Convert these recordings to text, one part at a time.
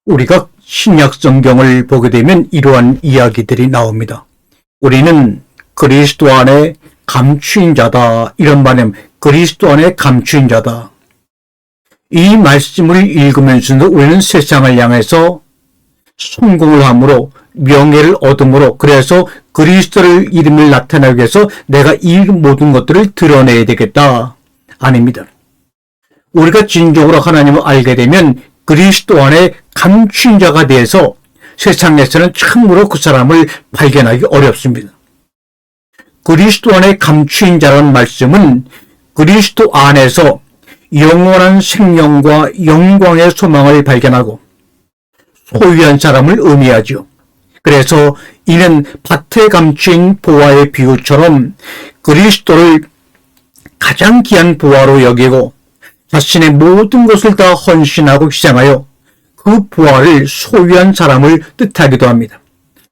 우리가 신약 성경을 보게 되면 이러한 이야기들이 나옵니다. 우리는 그리스도 안에 감추인 자다. 이런 말은 그리스도 안에 감추인 자다. 이 말씀을 읽으면서도 우리는 세상을 향해서 성공을 함으로 명예를 얻음으로 그래서 그리스도를 이름을 나타내기 위해서 내가 이 모든 것들을 드러내야 되겠다. 아닙니다. 우리가 진정으로 하나님을 알게 되면 그리스도 안에 감추인 자가 되어서 세상에서는 참으로 그 사람을 발견하기 어렵습니다. 그리스도 안에 감추인 자라는 말씀은 그리스도 안에서 영원한 생명과 영광의 소망을 발견하고 소유한 사람을 의미하죠. 그래서 이는 밭에 감추인 보화의 비유처럼 그리스도를 가장 귀한 보화로 여기고 자신의 모든 것을 다 헌신하고 희생하여 그 보화를 소유한 사람을 뜻하기도 합니다.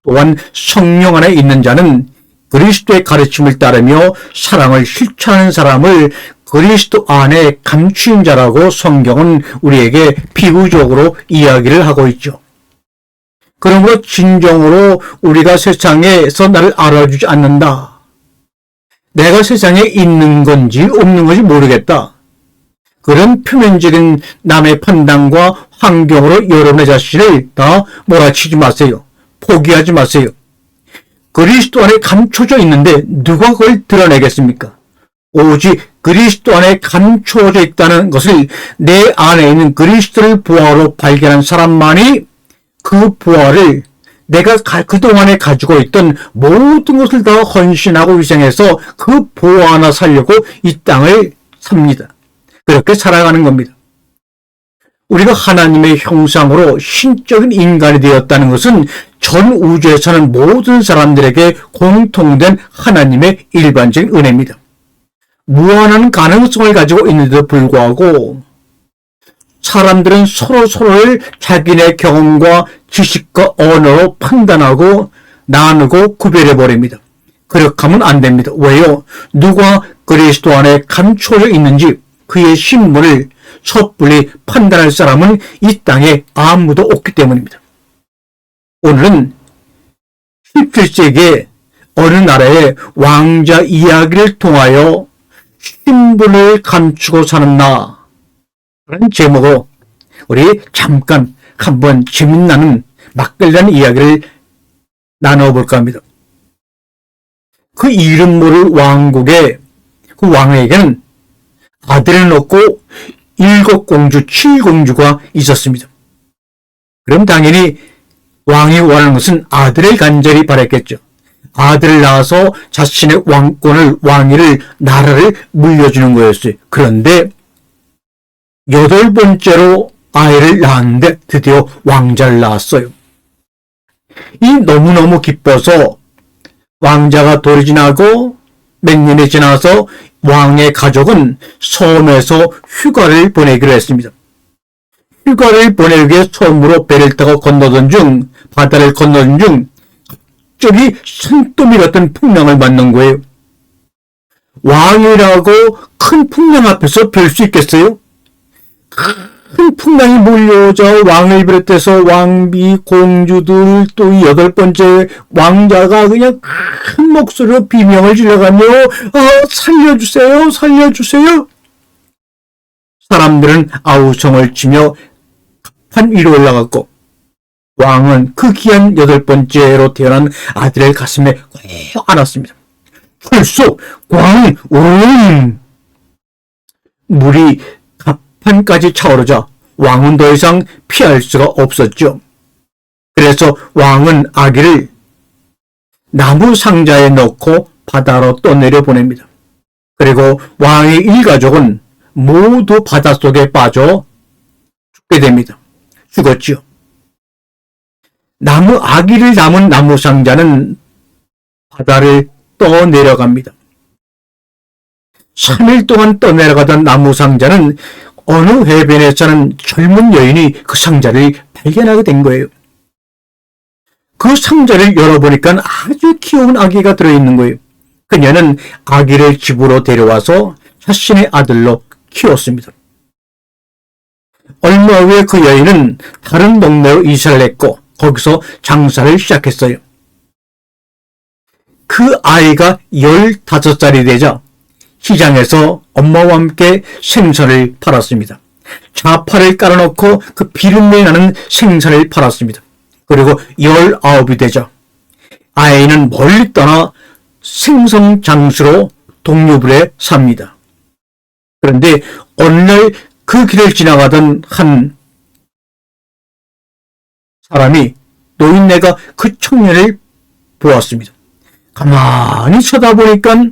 또한 성령 안에 있는 자는 그리스도의 가르침을 따르며 사랑을 실천하는 사람을 그리스도 안에 감추인 자라고 성경은 우리에게 비유적으로 이야기를 하고 있죠. 그러므로 진정으로 우리가 세상에서 나를 알아주지 않는다. 내가 세상에 있는 건지 없는 건지 모르겠다. 그런 표면적인 남의 판단과 환경으로 여러분의 자신을 다 몰아치지 마세요. 포기하지 마세요. 그리스도 안에 감춰져 있는데 누가 그걸 드러내겠습니까? 오직 그리스도 안에 감춰져 있다는 것을 내 안에 있는 그리스도를 보화로 발견한 사람만이 그 보화를 내가 그동안에 가지고 있던 모든 것을 다 헌신하고 희생해서 그 보화 하나 살려고 이 땅을 삽니다. 그렇게 살아가는 겁니다. 우리가 하나님의 형상으로 신적인 인간이 되었다는 것은 전 우주에 사는 모든 사람들에게 공통된 하나님의 일반적인 은혜입니다. 무한한 가능성을 가지고 있는데도 불구하고 사람들은 서로를 자기네 경험과 지식과 언어로 판단하고 나누고 구별해버립니다. 그렇게 하면 안 됩니다. 왜요? 누가 그리스도 안에 감춰져 있는지 그의 신분을 섣불리 판단할 사람은 이 땅에 아무도 없기 때문입니다. 오늘은 17세기에 어느 나라의 왕자 이야기를 통하여 신분을 감추고 사는 나 라는 제목으로 우리 잠깐 한번 재밌는 맛깔나는 이야기를 나눠볼까 합니다. 그 이름 모를 왕국의 그 왕에게는 아들을 낳고 7공주, 7공주가 있었습니다. 그럼 당연히 왕이 원하는 것은 아들을 간절히 바랬겠죠. 아들을 낳아서 자신의 왕권을, 왕위를, 나라를 물려주는 거였어요. 그런데 8번째로 아이를 낳았는데 드디어 왕자를 낳았어요. 이 너무너무 기뻐서 왕자가 돌이 지나고 몇 년이 지나서 왕의 가족은 섬에서 휴가를 보내기로 했습니다. 휴가를 보내기 위해 섬으로 배를 타고 건너던 중, 바다를 건너던 중 갑자기 산더미 같은 풍랑을 맞는 거예요. 왕이라고 큰 풍랑 앞에서 별 수 있겠어요? 큰 풍랑이 몰려오자 왕을 비롯해서 왕비, 공주들, 또 8번째 왕자가 그냥 큰 목소리로 비명을 질러가며 살려주세요, 살려주세요. 사람들은 아우성을 치며 산 위로 올라갔고 왕은 그 귀한 8번째로 태어난 아들을 가슴에 꽉 안았습니다. 벌써 왕은 물이 판까지 차오르자 왕은 더 이상 피할 수가 없었죠. 그래서 왕은 아기를 나무 상자에 넣고 바다로 떠내려 보냅니다. 그리고 왕의 일가족은 모두 바닷속에 빠져 죽게 됩니다. 죽었지요. 아기를 남은 나무 상자는 바다를 떠내려갑니다. 3일 동안 떠내려가던 나무 상자는 어느 해변에 사는 젊은 여인이 그 상자를 발견하게 된 거예요. 그 상자를 열어보니까 아주 귀여운 아기가 들어있는 거예요. 그녀는 아기를 집으로 데려와서 자신의 아들로 키웠습니다. 얼마 후에 그 여인은 다른 동네로 이사를 했고 거기서 장사를 시작했어요. 그 아이가 15살이 되자 시장에서 엄마와 함께 생선을 팔았습니다. 자파를 깔아놓고 그 비린내 나는 생선을 팔았습니다. 그리고 19이 되자 아이는 멀리 떠나 생선 장수로 동료불에 삽니다. 그런데 어느 날 그 길을 지나가던 한 사람이 노인네가 그 청년을 보았습니다. 가만히 쳐다보니까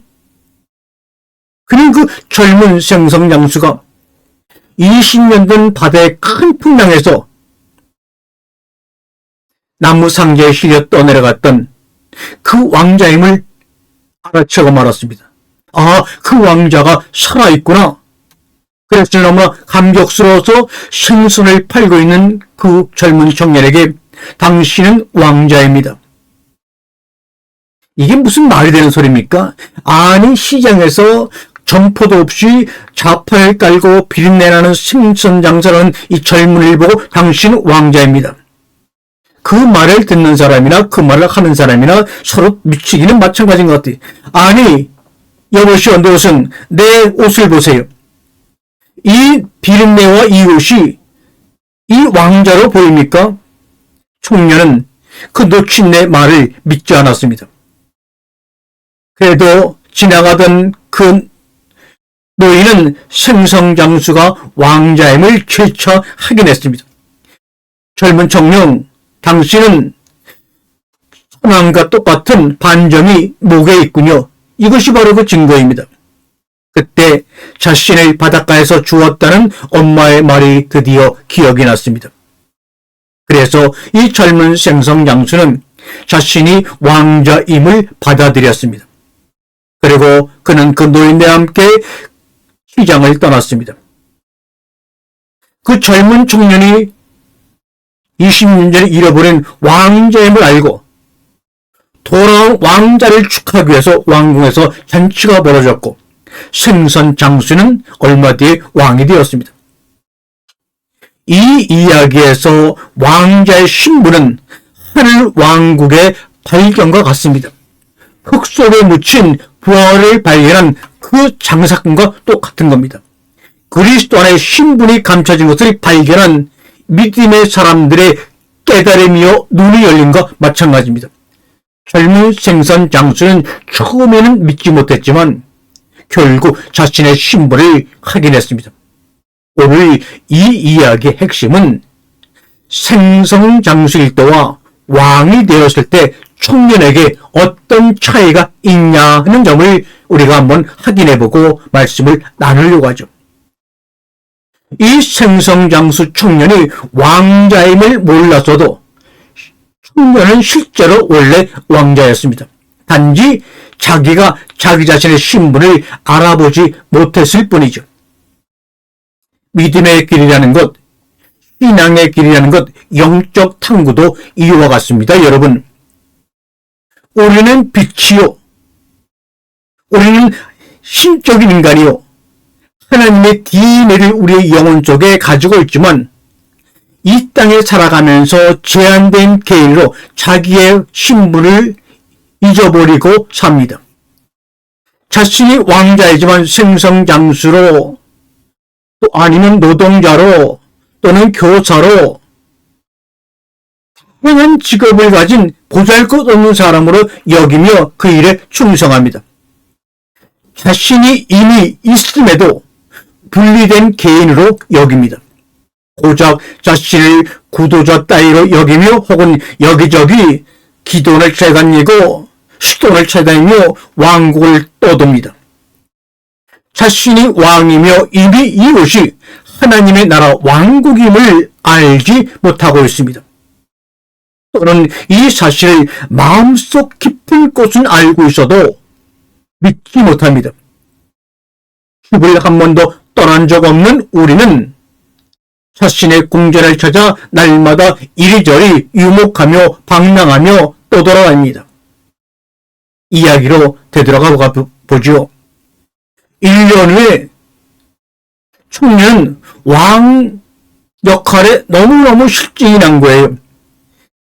그는 그 젊은 생선 장수가 20년 된 바다의 큰 풍랑에서 나무 상자에 실려 떠내려갔던 그 왕자임을 알아채고 말았습니다. 아, 그 왕자가 살아있구나. 그래서 너무나 감격스러워서 생선을 팔고 있는 그 젊은 청년에게 당신은 왕자입니다. 이게 무슨 말이 되는 소리입니까? 아니, 시장에서 점포도 없이 자파를 깔고 비린내나는 생선 장사하는 이 젊은이를 보고 당신은 왕자입니다. 그 말을 듣는 사람이나 그 말을 하는 사람이나 서로 미치기는 마찬가지인 것 같아요. 아니, 여보시오, 내 옷은, 내 옷을 보세요. 이 비린내와 이 옷이 이 왕자로 보입니까? 청년은 그 노친네 말을 믿지 않았습니다. 그래도 지나가던 그 노인은 생선장수가 왕자임을 재차 확인했습니다. 젊은 청년, 당신은 선왕과 똑같은 반점이 목에 있군요. 이것이 바로 그 증거입니다. 그때 자신을 바닷가에서 주었다는 엄마의 말이 드디어 기억이 났습니다. 그래서 이 젊은 생선장수는 자신이 왕자임을 받아들였습니다. 그리고 그는 그 노인과 함께 시장을 떠났습니다. 그 젊은 청년이 20년 전에 잃어버린 왕자임을 알고 돌아온 왕자를 축하하기 위해서 왕궁에서 잔치가 벌어졌고 생선 장수는 얼마 뒤에 왕이 되었습니다. 이 이야기에서 왕자의 신분은 하늘 왕국의 발견과 같습니다. 흙 속에 묻힌 부활을 발견한 그 장사건과 똑같은 겁니다. 그리스도 안에 신분이 감춰진 것을 발견한 믿음의 사람들의 깨달음이요 눈이 열린 것과 마찬가지입니다. 젊은 생선 장수는 처음에는 믿지 못했지만 결국 자신의 신분을 확인했습니다. 오늘 이 이야기의 핵심은 생선 장수일 때와 왕이 되었을 때 청년에게 어떤 차이가 있냐 하는 점을 우리가 한번 확인해보고 말씀을 나누려고 하죠. 이 생선장수 청년이 왕자임을 몰랐어도 청년은 실제로 원래 왕자였습니다. 단지 자기가 자기 자신의 신분을 알아보지 못했을 뿐이죠. 믿음의 길이라는 것, 신앙의 길이라는 것, 영적 탐구도 이와 같습니다. 여러분, 우리는 빛이요, 우리는 신적인 인간이요, 하나님의 DNA를 우리의 영혼 속에 가지고 있지만 이 땅에 살아가면서 제한된 개인으로 자기의 신분을 잊어버리고 삽니다. 자신이 왕자이지만 생선장수로 또 아니면 노동자로 또는 교사로 다양한 직업을 가진 보잘것없는 사람으로 여기며 그 일에 충성합니다. 자신이 이미 있음에도 분리된 개인으로 여깁니다. 고작 자신을 구도자 따위로 여기며 혹은 여기저기 기돈을 찾아다니고 수돈을 찾아다니며 왕국을 떠돕니다. 자신이 왕이며 이미 이것이 하나님의 나라 왕국임을 알지 못하고 있습니다. 또는 이 사실을 마음속 깊은 곳은 알고 있어도 믿지 못합니다. 집을 한 번도 떠난 적 없는 우리는 자신의 궁전을 찾아 날마다 이리저리 유목하며 방랑하며 떠돌아다닙니다. 이야기로 되돌아가 보지요. 1년 후에 청년은 왕 역할에 너무너무 실증이 난 거예요.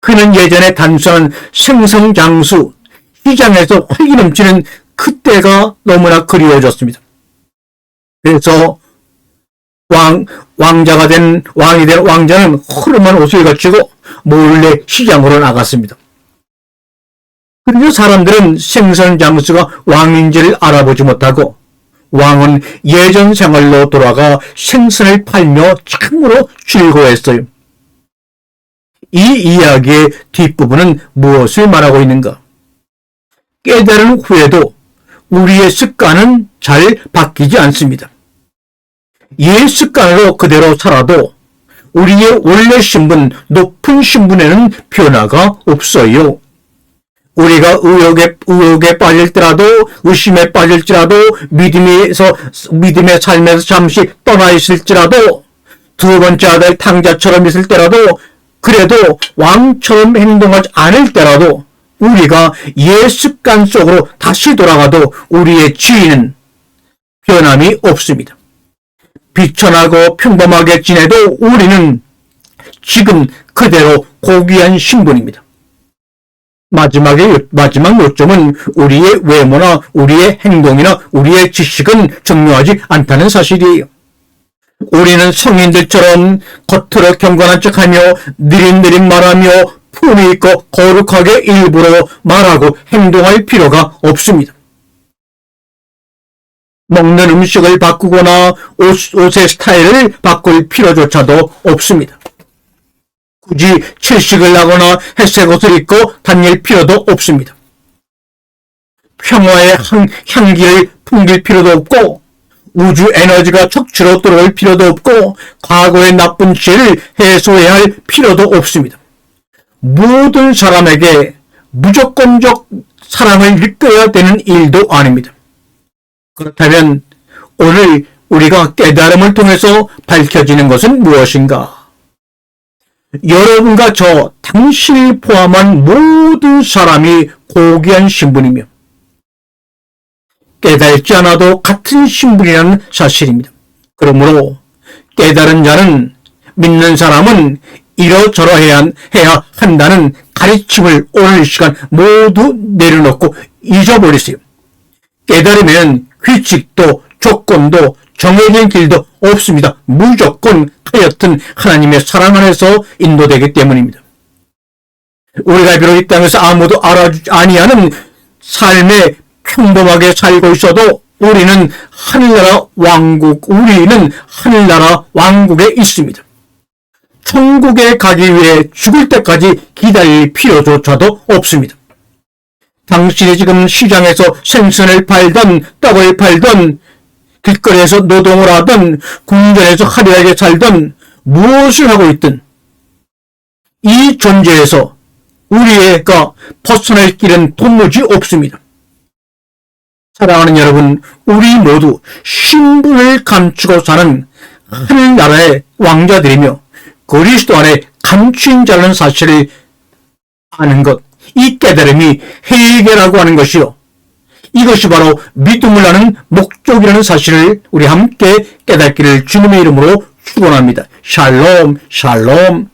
그는 예전에 단순한 생선장수, 시장에서 활기 넘치는 그때가 너무나 그리워졌습니다. 그래서 왕이 된 왕자는 허름한 옷을 갖추고 몰래 시장으로 나갔습니다. 그리고 사람들은 생선장수가 왕인지를 알아보지 못하고 왕은 예전 생활로 돌아가 생선을 팔며 참으로 즐거워했어요. 이 이야기의 뒷부분은 무엇을 말하고 있는가? 깨달은 후에도 우리의 습관은 잘 바뀌지 않습니다. 옛 습관으로 그대로 살아도 우리의 원래 신분, 높은 신분에는 변화가 없어요. 우리가 의욕에 빠질 때라도, 의심에 빠질지라도, 믿음의 삶에서 잠시 떠나 있을지라도, 두 번째 아들 탕자처럼 있을 때라도, 그래도 왕처럼 행동하지 않을 때라도, 우리가 옛 습관 속으로 다시 돌아가도 우리의 지위는 변함이 없습니다. 비천하고 평범하게 지내도 우리는 지금 그대로 고귀한 신분입니다. 마지막 요점은 우리의 외모나 우리의 행동이나 우리의 지식은 중요하지 않다는 사실이에요. 우리는 성인들처럼 겉으로 경건한 척하며 느릿느릿 말하며 품위 있고 거룩하게 일부러 말하고 행동할 필요가 없습니다. 먹는 음식을 바꾸거나 옷의 스타일을 바꿀 필요조차도 없습니다. 굳이 채식을 하거나 회색 옷을 입고 다닐 필요도 없습니다. 평화의 향기를 풍길 필요도 없고 우주 에너지가 척추로 들어올 필요도 없고 과거의 나쁜 죄를 해소해야 할 필요도 없습니다. 모든 사람에게 무조건적 사랑을 느껴야 되는 일도 아닙니다. 그렇다면 오늘 우리가 깨달음을 통해서 밝혀지는 것은 무엇인가? 여러분과 저, 당신을 포함한 모든 사람이 고귀한 신분이며 깨달지 않아도 같은 신분이라는 사실입니다. 그러므로 깨달은 자는, 믿는 사람은 이러저러해야 한다는 가르침을 오늘 시간 모두 내려놓고 잊어버리세요. 깨달으면 규칙도 조건도 정해진 길도 없습니다. 무조건 하여튼 하나님의 사랑 안에서 인도되기 때문입니다. 우리가 비록 이 땅에서 아무도 알아주지 아니하는 삶에 평범하게 살고 있어도 우리는 하늘나라 왕국에 있습니다. 천국에 가기 위해 죽을 때까지 기다릴 필요조차도 없습니다. 당신이 지금 시장에서 생선을 팔던, 떡을 팔던, 길거리에서 노동을 하던, 궁전에서 화려하게 살던, 무엇을 하고 있든 이 존재에서 우리가 벗어날 길은 도무지 없습니다. 사랑하는 여러분, 우리 모두 신분을 감추고 사는 하늘나라의 왕자들이며 그리스도 안에 감추인 자라는 사실을 아는 것, 이 깨달음이 회개라고 하는 것이요. 이것이 바로 믿음을 하는 목적이라는 사실을 우리 함께 깨닫기를 주님의 이름으로 축원합니다. 샬롬, 샬롬.